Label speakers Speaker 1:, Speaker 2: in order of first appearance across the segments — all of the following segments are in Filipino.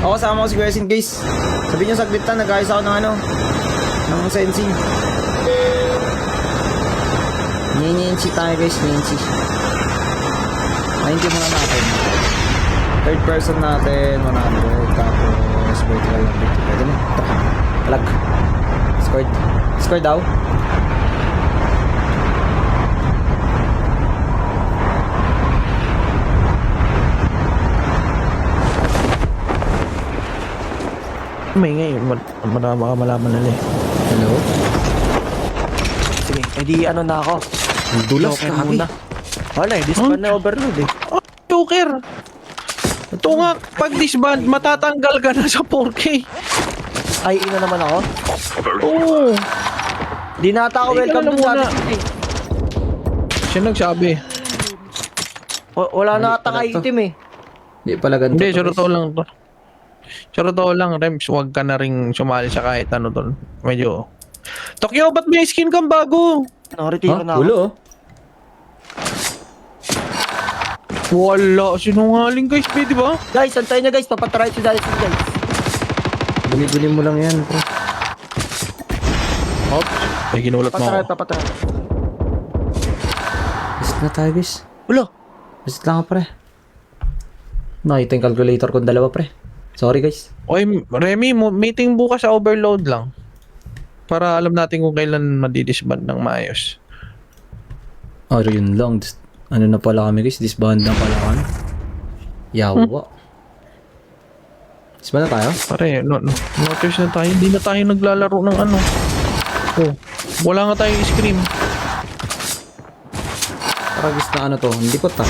Speaker 1: Ako kasama ko si Kuya Sin, guys. Sabihin nyo saglit lang, nag-ayos ako ng ano, ng sensing. Nyenyensi tayo guys, nyenyensi. 90 muna natin. Third person natin, 100. Tapos, vertical lang. Pwede na. Taka. Palag. Scored. Scored daw.
Speaker 2: May ngayon, malaman nila eh.
Speaker 1: Hello?
Speaker 3: Sige, edi ano na ako.
Speaker 1: Ang dulas
Speaker 3: Okay
Speaker 1: ka,
Speaker 3: muna. Wala eh, disband na overload eh.
Speaker 2: Oh, Joker! Ito nga, pag disband, matatanggal ka na sa 4K.
Speaker 3: Ay, ina naman ako.
Speaker 2: Oo.
Speaker 3: Di nata ako
Speaker 2: Ay,
Speaker 3: welcome
Speaker 2: ikaw na
Speaker 3: dun
Speaker 2: muna.
Speaker 3: sabi ko eh.
Speaker 2: Siya nagsabi.
Speaker 3: Wala na
Speaker 1: Ay,
Speaker 3: atang
Speaker 1: pala to.
Speaker 3: item eh.
Speaker 1: Di pala ganito.
Speaker 2: Hindi,
Speaker 1: to,
Speaker 2: sure
Speaker 1: guys.
Speaker 2: to lang to. Sure to lang, Rems. Huwag ka na ring sumali sa kahit ano doon. Medyo... Tokyo, ba't may skin kang bago?
Speaker 3: Nakaretiro
Speaker 1: Ha?
Speaker 3: na ako.
Speaker 1: Ulo, oh.
Speaker 2: Wala, sinungaling guys, di ba?
Speaker 3: Guys, antayin nyo guys, papatry si Dali guys.
Speaker 1: Bili-bili mo lang yan, bro.
Speaker 2: Oops. Ay, ginulat mo ako.
Speaker 3: Papatry.
Speaker 1: Visit na tayo, guys.
Speaker 3: Ulo!
Speaker 1: Visit lang ka, pre. Nakita yung calculator kong dalawa, pre. Sorry, guys.
Speaker 2: Oy, Remy, meeting bukas sa overload lang. Para alam natin kung kailan madidisband ng maayos.
Speaker 1: Oh, yun lang. Ano na pala kami, guys? Disband na pala kami. Yawa. Disband na tayo?
Speaker 2: Pare, notice na tayo. Hindi na tayo naglalaro ng ano. Oh, wala nga tayong scream.
Speaker 1: Paragis na ano to. Hindi ko ta.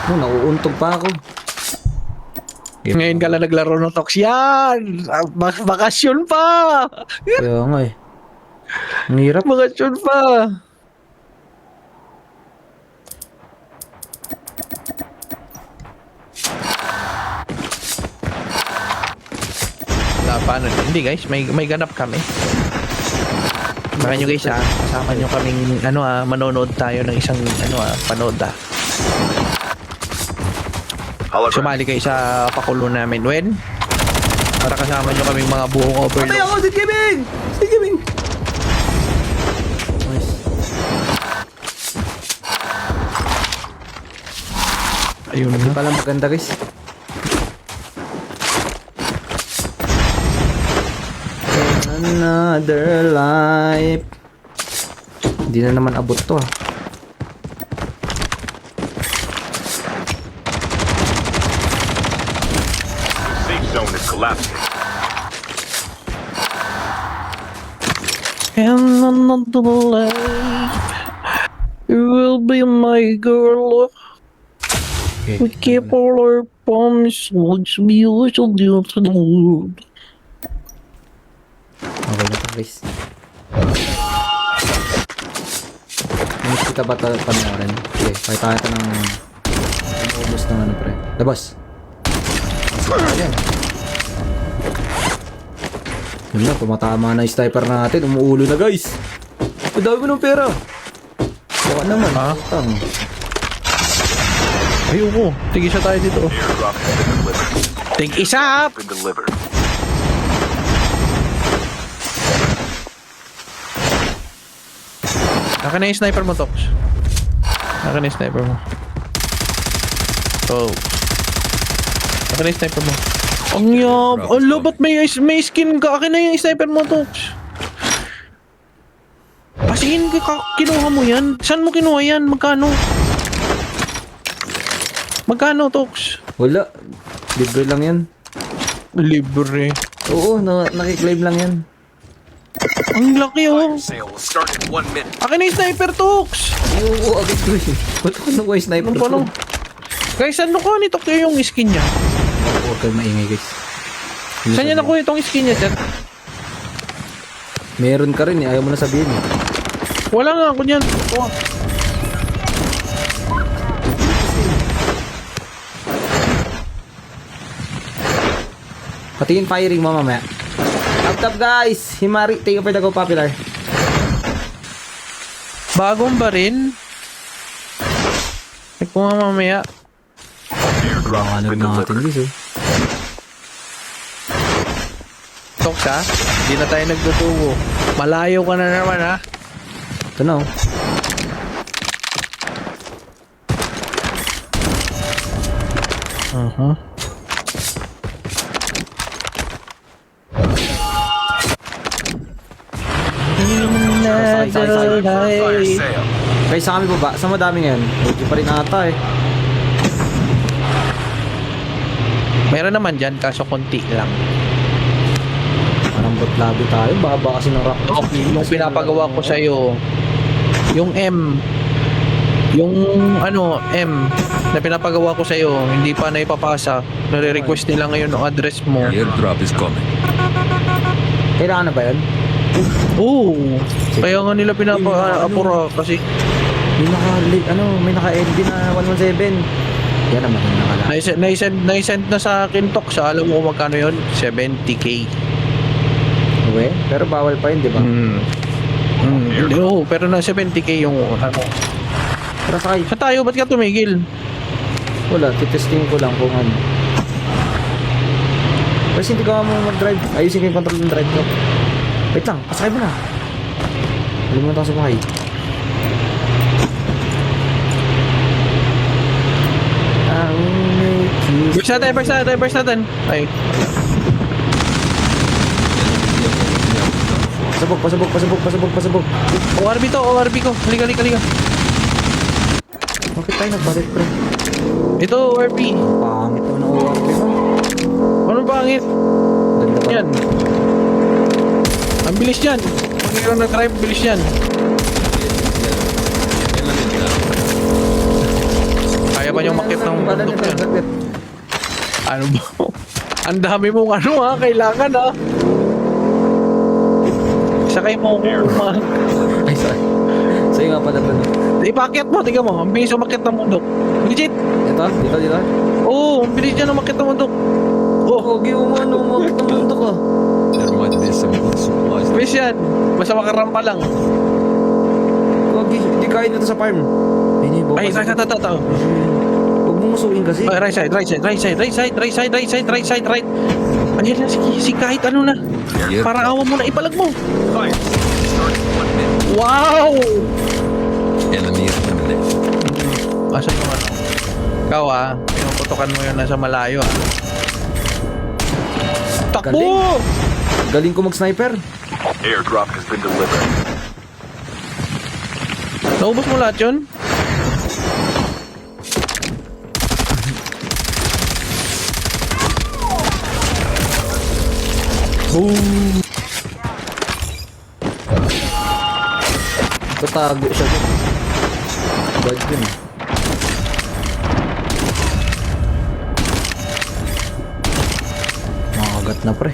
Speaker 1: Oh, nauuntog pa ako.
Speaker 2: Ngayon ka lang naglaro ng Tox. Yan! Bakasyon pa!
Speaker 1: Kaya nga eh. Ang hirap.
Speaker 2: Bakasyon pa! Paano? Hindi guys, may ganap kami. Baka nyo guys kasama nyo kaming manonood tayo ng isang panood Sumali kayo sa pakulo namin when para kasama nyo kaming mga buong overload.
Speaker 1: Patay ako! Sid Gaming! Sid Gaming! Nice.
Speaker 2: Ayun
Speaker 1: Hindi
Speaker 2: na.
Speaker 1: pala maganda, guys. Another life. Hindi na naman abot to ah.
Speaker 4: Safe zone is collapsing.
Speaker 2: And another life, you will be my girl.
Speaker 1: Okay.
Speaker 2: We keep all our promises, we will do to the world.
Speaker 1: Okay na to, guys. Minis kita ba ito panoorin? Okay, pakita kita ng ubos ng ano pre. Labas! Ayan. Yun na, tumatama na yung sniper natin. Umuulo na guys! Ang dami mo ng pera! Baka naman,
Speaker 2: Ha?
Speaker 1: utang.
Speaker 2: Ayoko, tig-isa tayo dito.
Speaker 4: Airdrop has been delivered.
Speaker 2: Tig-isa!
Speaker 4: Been delivered.
Speaker 2: Naka na yung sniper mo, Tox. Naka na yung sniper mo. Oh. Naka na yung sniper mo. Ang yab! Ala, ba't may skin ka? Akin na yung sniper mo, Tox. Pasihin ka, kinuha mo yan? Saan mo kinuha yan? Magkano? Magkano, Tox?
Speaker 1: Wala. Libre lang yan.
Speaker 2: Libre.
Speaker 1: Oo, nakiklaim lang yan.
Speaker 2: Ang laki, oh.
Speaker 4: Sale will start in 1 minute.
Speaker 2: Akin na yung sniper, Tox.
Speaker 1: Oo, agad ko eh. Ba't ako nakuha yung sniper
Speaker 2: Ano
Speaker 1: ko?
Speaker 2: pa nung? Guys, ano ko ni Tox yung skin niya?
Speaker 1: Huwag kayo maingay guys.
Speaker 2: Saan niya nakuha itong skin niya, chat?
Speaker 1: Meron ka rin eh, ayaw mo na sabihin eh.
Speaker 2: Wala nga ako niyan. Oh.
Speaker 1: Patingin firing mo mamaya. Top guys! Himari, thank you for the go popular.
Speaker 2: Bagong ba rin? Ay, kung nga mamaya.
Speaker 4: Airdrop has
Speaker 1: Mahanap
Speaker 4: been
Speaker 1: natin
Speaker 4: delivered.
Speaker 1: guys eh.
Speaker 2: Tox ha? Hindi na tayo nagtutubo. Malayo ka na naman ha?
Speaker 1: Ito na oh.
Speaker 2: Uh-huh.
Speaker 4: Fire sale.
Speaker 1: Guys, sa kami baba. Sa madami ngayon. Medyo pa rin ata eh.
Speaker 2: Meron naman dyan, kaso konti lang.
Speaker 1: Parang botlabi tayo. Baba kasi ng rock.
Speaker 2: Yung pinapagawa ko sa'yo, yung M, yung ano, M, na pinapagawa ko sa'yo, hindi pa na ipapasa. Nare-request nila ngayon ng address mo.
Speaker 5: Airdrop is coming.
Speaker 1: Kailangan na ba yun?
Speaker 2: Oo. Kaya nga nila pinapa-apura kasi
Speaker 1: May naka-LB na 117. Yan naman yung nakala.
Speaker 2: naisend na sa akin Tox. Alam mo kung magkano yun? 70k.
Speaker 1: Okay. Pero bawal pa yun, di ba?
Speaker 2: Oo, pero na 70k yung ano.
Speaker 1: Tara sakay.
Speaker 2: Sa tayo, ba't ka tumigil?
Speaker 1: Wala, titesting ko lang kung ano. Kasi hindi ka mo mag-drive. Ayusin ko yung control ng drive ko. Wait lang, pasakay mo na. Alimutan ko sa bahay.
Speaker 2: Burst natin. Ay,
Speaker 1: Pasabog.
Speaker 2: ORB ko. Halika.
Speaker 1: Bakit tayo nagbalit, pre?
Speaker 2: Ito, ORB.
Speaker 1: Pangit naman ang ORP mo.
Speaker 2: Anong pangit?
Speaker 1: Ganda pa.
Speaker 2: Yan. Ang bilis yan. Pag ikaw nag-drive, bilis yan. Kaya ba niyong makit ng bundok yan? Ano ba? Ang dami mong ano ha, kailangan ha. Sakay mo kumang.
Speaker 1: Ay, sorry. Sa'yo nga pala ba?
Speaker 2: Ipakyat mo, tingnan mo. Ang bilis umakit ng bundok. Legit.
Speaker 1: Ito? Dito?
Speaker 2: Oo, ang bilis yan umakit ng bundok.
Speaker 1: Pogi mo ano, umakit ng mundo ka.
Speaker 5: There might be some good supplies.
Speaker 2: Bilis yan. Basta makarampa lang.
Speaker 1: Pogi, hindi kaya nito sa farm.
Speaker 2: Ay, tao.
Speaker 1: Huwag mong musuin kasi.
Speaker 2: Ay, right side. Ayan na, si kahit ano na. Para awa mo na, ipalag mo.
Speaker 4: Fire sale starts in 1 minute.
Speaker 2: Wow!
Speaker 5: Enemy eliminated.
Speaker 2: Asa yung ano? Ikaw pinuputokan mo yun nasa malayo Takbo!
Speaker 1: Galing ko mag-sniper.
Speaker 4: Airdrop has been delivered.
Speaker 2: Naubos mo lahat yun? Boom!
Speaker 1: Tatago siya dun. Bad yun. Makagat na pre.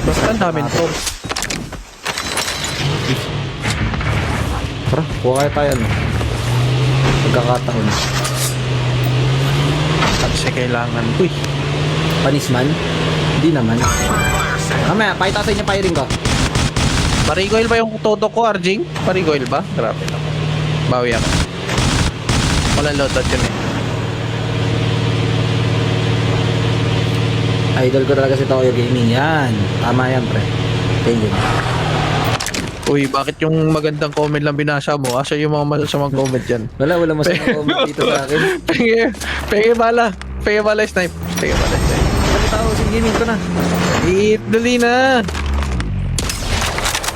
Speaker 2: Basta ang daming to.
Speaker 1: Tara, kuha kaya tayo no. Pagkakataon.
Speaker 2: Kasi kailangan. Uy!
Speaker 1: Panisman? Hindi naman.
Speaker 4: Fire sale.
Speaker 1: Mamaya, pakita sa inyo firing ko.
Speaker 2: Parigoil ba yung toto ko, Arjing? Parigoil ba? Grabe lang. Bawi ako. Walang loadout yun eh.
Speaker 1: Idol ko talaga si Toyo Gaming. Yan. Tama yan pre. Thank you.
Speaker 2: Uy, bakit yung magandang comment lang binasa mo? Asa yung mga masasamang comment dyan?
Speaker 1: Wala masamang comment dito sa akin.
Speaker 2: Penge bala snipe.
Speaker 1: Ano tao si gaming ko na.
Speaker 2: Dali na.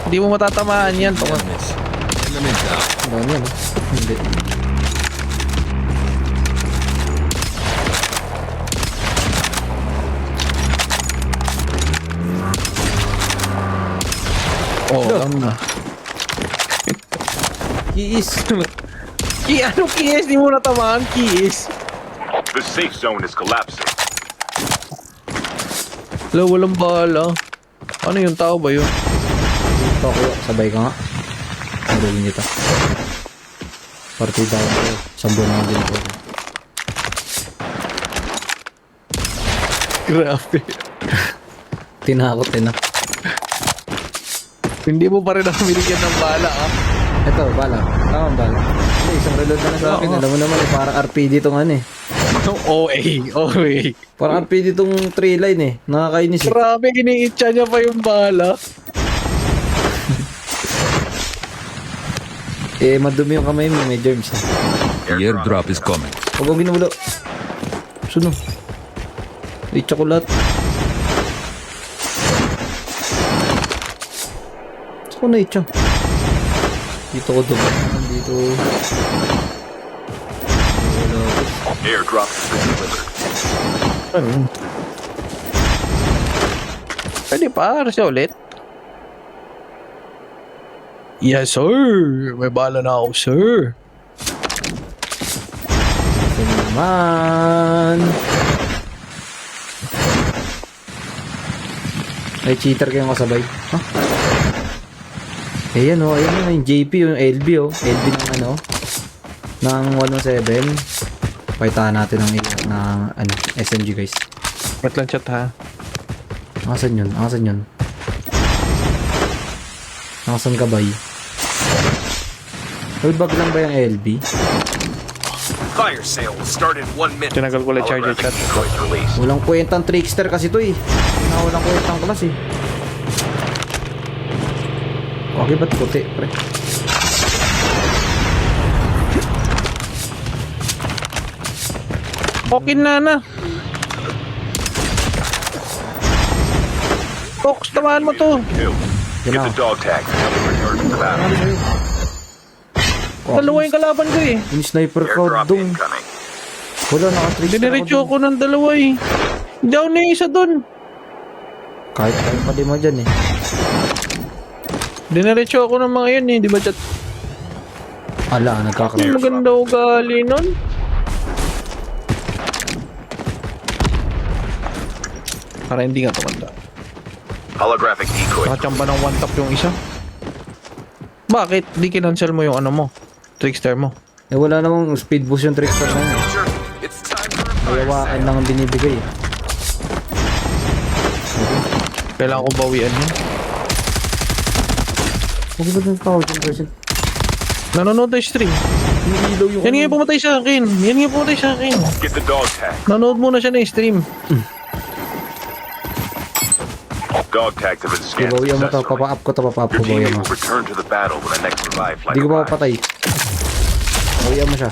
Speaker 2: Hindi mo matatamaan yan.
Speaker 5: Enemies. Enemy down.
Speaker 1: Doon yan. Hindi.
Speaker 2: Alam na.
Speaker 1: Kiis.
Speaker 2: Anong kiss? Di mo natamaan, kiss.
Speaker 4: The safe zone is collapsing.
Speaker 2: Walang bala. Ano yung tao ba yun?
Speaker 1: Tokyo, sabay ka nga. Ang galing nito. Partida ko. Sambo na din ko.
Speaker 2: Grabe.
Speaker 1: Tinakot din na.
Speaker 2: Hindi mo pa rin ako binigyan ng bala
Speaker 1: Ito, bala. Tama, bala. Hindi, isang reload na sa akin.
Speaker 2: Oo.
Speaker 1: Alam mo naman, parang RPD tong ano eh.
Speaker 2: OA.
Speaker 1: Parang RPD tong 3 line eh. Nakakainis eh.
Speaker 2: Grabe, iniitsa niya pa yung bala.
Speaker 1: Eh, madumi yung kamay mo, may germs eh.
Speaker 5: The airdrop is coming.
Speaker 1: Huwag ang ginulo. Suno. Itcha ko lahat. Saan ko na itcha? Dito ko dugo. Dito.
Speaker 4: Airdrop has been delivered.
Speaker 2: Pwede pa, siya ulit. Yes, sir. May bala na ako, sir.
Speaker 1: Kasi naman. May cheater kayong kasabay. Huh? Ayan o, ayan o, yung JP, yung LB o. LB ng ano, ng 107. Paitahan natin ng ano, SMG guys.
Speaker 2: Ba't lang chat ha?
Speaker 1: Nakasan yun? Nakasan yun? Nakasan ka ba? Bag lang ba yung LB?
Speaker 4: Fire sale will start in 1 minute.
Speaker 2: Tinagal ko lang charger
Speaker 4: Holographic
Speaker 2: chat.
Speaker 4: decoys released.
Speaker 1: Walang kwentang trickster kasi to eh. Walang kwentang class eh. Okay, ba't puti, pre?
Speaker 2: Okay na. Fox, tamaan mo to.
Speaker 4: Kill. Get
Speaker 1: Genau.
Speaker 4: the dog tag. Return to the battle.
Speaker 2: Dalawa yung kalaban ko eh.
Speaker 1: Yung sniper crowd
Speaker 4: Airdrop
Speaker 1: dong.
Speaker 4: incoming.
Speaker 1: Wala, naka-trickster
Speaker 2: Diniretso
Speaker 1: ako
Speaker 2: ako ng dalawa eh. Hindi ako na isa dun.
Speaker 1: Kahit pa di mo dyan eh.
Speaker 2: Diniretso ako ng mga yun eh. Di ba chat?
Speaker 1: Ala, nagkakaroon.
Speaker 2: Maganda ugali nun. Para hindi nga tumanda.
Speaker 4: Holographic decoys.
Speaker 2: Nakachamba ng one tap yung isa. Bakit? Di kinancel mo yung ano mo? Trickster mo.
Speaker 1: Eh wala namang speed boost yung trickster na yun.
Speaker 4: Sure. It's time for a fire
Speaker 1: Kayawaan
Speaker 4: sale.
Speaker 1: lang ang binibigay eh.
Speaker 2: Kailangan ko bawian yun.
Speaker 1: Huwag ba ng power person?
Speaker 2: Nanonood na yung stream.
Speaker 1: Hinihilaw yung
Speaker 2: Yan nga yung pumatay sa akin. Yan nga yung pumatay sa akin.
Speaker 4: Get the dog tag.
Speaker 2: Nanood muna siya na stream.
Speaker 4: Dog tags have been scanned
Speaker 1: Bawian mo to,
Speaker 4: successfully.
Speaker 1: papa-up ko to, papa-up ko,
Speaker 4: Your
Speaker 1: bawian
Speaker 4: teammate
Speaker 1: mo.
Speaker 4: will return to the battle when the next revive flight
Speaker 1: Hindi ko pa
Speaker 4: arrives.
Speaker 1: papatay. Bawian mo siya.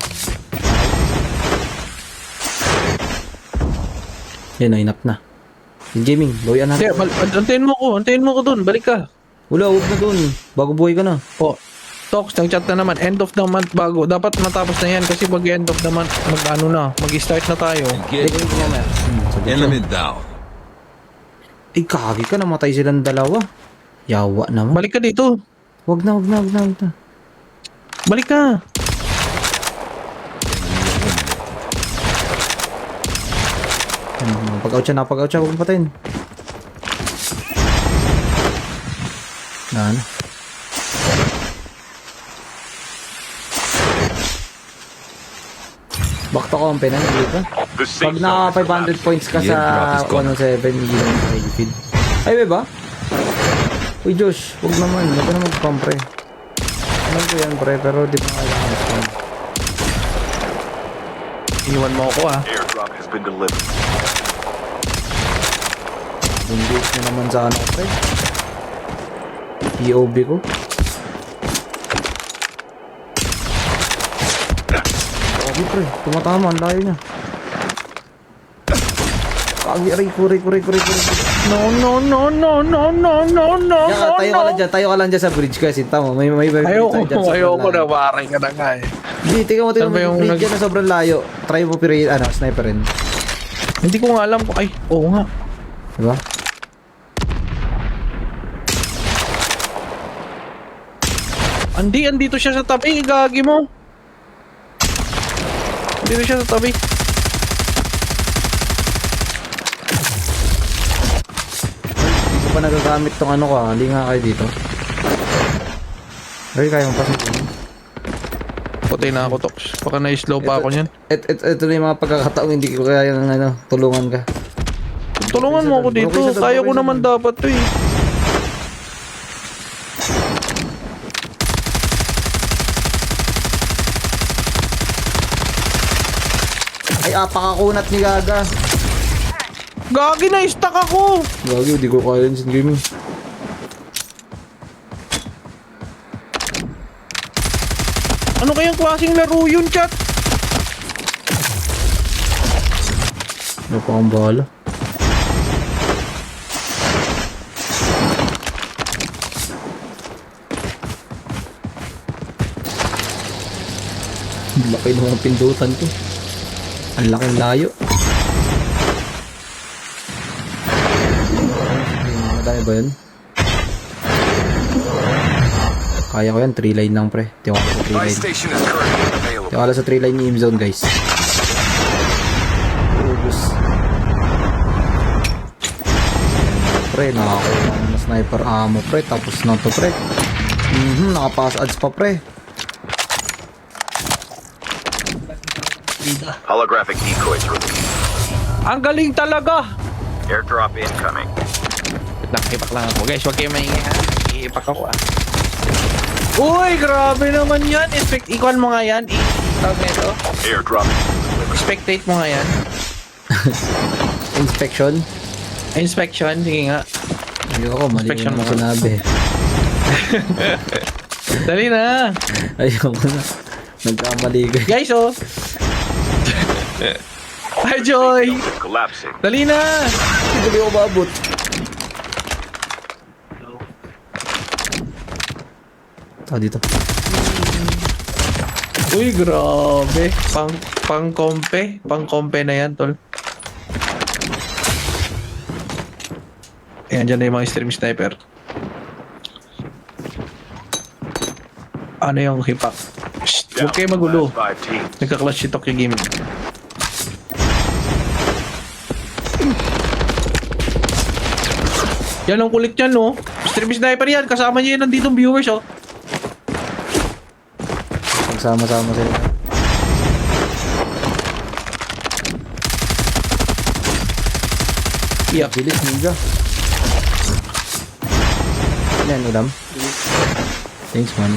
Speaker 1: Yan na, inap na. Yung gaming, bawian
Speaker 2: Hindi,
Speaker 1: natin.
Speaker 2: antayin mo ko dun. Balik ka.
Speaker 1: Wala, huwag na dun. Bago buhay ka na.
Speaker 2: Po. Talks, nag-chat na naman. End of the month bago. Dapat matapos na yan kasi pag end of the month, mag-start na tayo.
Speaker 5: Get enemy down.
Speaker 1: Eh, kagi ka, namatay silang dalawa. Yawa naman.
Speaker 2: Balik ka dito.
Speaker 1: Wag na.
Speaker 2: Balik ka.
Speaker 1: Pag-out siya, napag-out siya, huwag mo patayin. Yan. Back to company na, hindi ka?
Speaker 4: The safe
Speaker 1: Pag
Speaker 4: zone
Speaker 1: na
Speaker 4: is
Speaker 1: 500
Speaker 4: collapsing.
Speaker 1: points ka sa
Speaker 5: Yeah, drop is gone.
Speaker 1: 107, hindi lang sa feed. Ay, may ba? Uy, Josh, huwag naman. Huwag ka na mag-spam, pre. Alam ko yan, pre, pero di pa kailangan mag-spam.
Speaker 2: Iwan mo ako ah.
Speaker 4: Airdrop has been delivered.
Speaker 1: Bundis na naman sa ano, pre. POB ko. Grabe, pre. Tumatama, ang layo niya. Kagi, aray, kuray.
Speaker 2: No.
Speaker 1: Diyan, tayo ka lang dyan sa bridge kasi tama, may
Speaker 2: Ayoko
Speaker 1: sobrang
Speaker 2: na.
Speaker 1: layo.
Speaker 2: Waray ka na nga eh.
Speaker 1: Hindi, tingnan mo
Speaker 2: Saan ba
Speaker 1: yung
Speaker 2: yung
Speaker 1: bridge dyan na sobrang layo. Try mo pero sniperin.
Speaker 2: Hindi ko nga alam kung, ay, oo nga.
Speaker 1: Diba?
Speaker 2: Andito siya sa tabi, gagi mo. Andito siya sa tabi.
Speaker 1: Hindi ko pa nagagamit tong ano ko, hindi nga kayo dito. Ay, kaya mo pa sa
Speaker 2: Putay na ako, Tox. Baka na-slow pa ako niyan.
Speaker 1: Ito na yung mga pagkakataong hindi ko kaya yung tulungan ka.
Speaker 2: Tulungan mo ako dito. Kaya ko naman dapat to eh.
Speaker 1: Ay, apakakunat ni Gaga.
Speaker 2: Gagi na, stuck ako!
Speaker 1: Gagi, di ko kaya yun sa gaming.
Speaker 2: Ano kayang klaseng laro yun, chat?
Speaker 1: Ano pa ang bahala? Ang laki ng mga pindutan ko. Ang laking layo. Madami ba yun? Kaya ko yan, 3 line lang pre. Tiwala sa 3
Speaker 4: Buy
Speaker 1: line.
Speaker 4: station is currently available.
Speaker 1: Tiwala sa 3 line ni Imzone guys. Ubus. Pre, nakakuha ng sniper ammo pre. Tapos na to pre. Nakapass ads pa pre.
Speaker 4: Holographic decoys released.
Speaker 2: Ang galing talaga!
Speaker 4: Airdrop incoming.
Speaker 2: Nakipak lang ako. Guys, huwag kayo maingay ha. Iipak ako ah. Uy, grabe naman yan. Ikuan mo nga yan. Tawag na ito.
Speaker 4: Airdrop.
Speaker 2: Spectate mo nga yan.
Speaker 1: Inspection.
Speaker 2: Inspection, sige nga.
Speaker 1: Hindi ako, mali
Speaker 2: Inspection
Speaker 1: ko
Speaker 2: mo
Speaker 1: na
Speaker 2: nga.
Speaker 1: sinabi.
Speaker 2: Dali na.
Speaker 1: Ayoko na. Nagkamali ko.
Speaker 2: Guys, oh. Hi, Joy.
Speaker 4: Collapsing.
Speaker 2: Dali na.
Speaker 1: Hindi ko mabot. Dito.
Speaker 2: Uy, grabe. Pang-kompe. Pang-kompe na yan, tol. Ayan, dyan na yung mga stream sniper. Ano yung hipak? Shh, huwag kayo magulo.
Speaker 4: Last 5 teams.
Speaker 2: Nagka-clutch si Tokyo Gaming. Yan ang kulit yan, no? Stream sniper yan. Kasama niya yun nanditong viewers, oh.
Speaker 1: Magsama-sama sila.
Speaker 2: Iyak.
Speaker 1: Bilis, ninja. Yan, ulam. Thanks, man.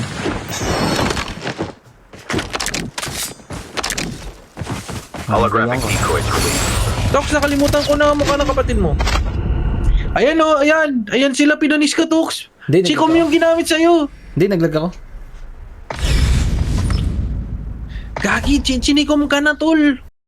Speaker 4: Holographic decoys released.
Speaker 2: Tox, nakalimutan ko na ang mukha ng kapatid mo. Ayan, oh. Ayan. Ayan sila, pinanis ka, Tox.
Speaker 1: Hindi,
Speaker 2: Chikom yung ginamit sa'yo.
Speaker 1: Hindi, naglag ako.
Speaker 2: Gagi, chinikom ka na, tol.